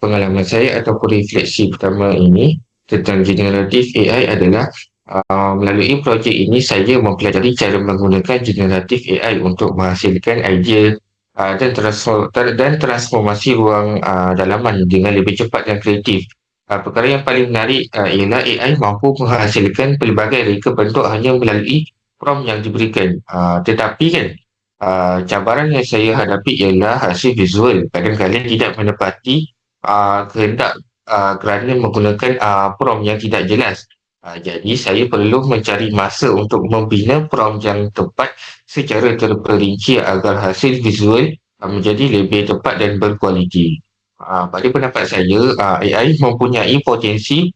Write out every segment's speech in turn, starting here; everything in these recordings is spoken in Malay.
pengalaman saya ataupun refleksi pertama ini tentang generatif AI adalah melalui projek ini saya mempelajari cara menggunakan generatif AI untuk menghasilkan idea dan transformasi ruang dalaman dengan lebih cepat dan kreatif. Perkara yang paling menarik ialah AI mampu menghasilkan pelbagai reka bentuk hanya melalui prompt yang diberikan. Tetapi kan, cabaran yang saya hadapi ialah hasil visual. Kadang-kadang tidak menepati kehendak kerana menggunakan prompt yang tidak jelas. Jadi saya perlu mencari masa untuk membina prompt yang tepat secara terperinci agar hasil visual menjadi lebih tepat dan berkualiti. Pada pendapat saya, AI mempunyai potensi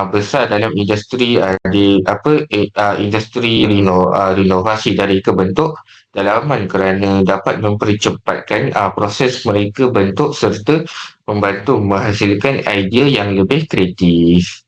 besar dalam industri renovasi dari kebentuk dalaman kerana dapat mempercepatkan proses mereka bentuk serta membantu menghasilkan idea yang lebih kreatif.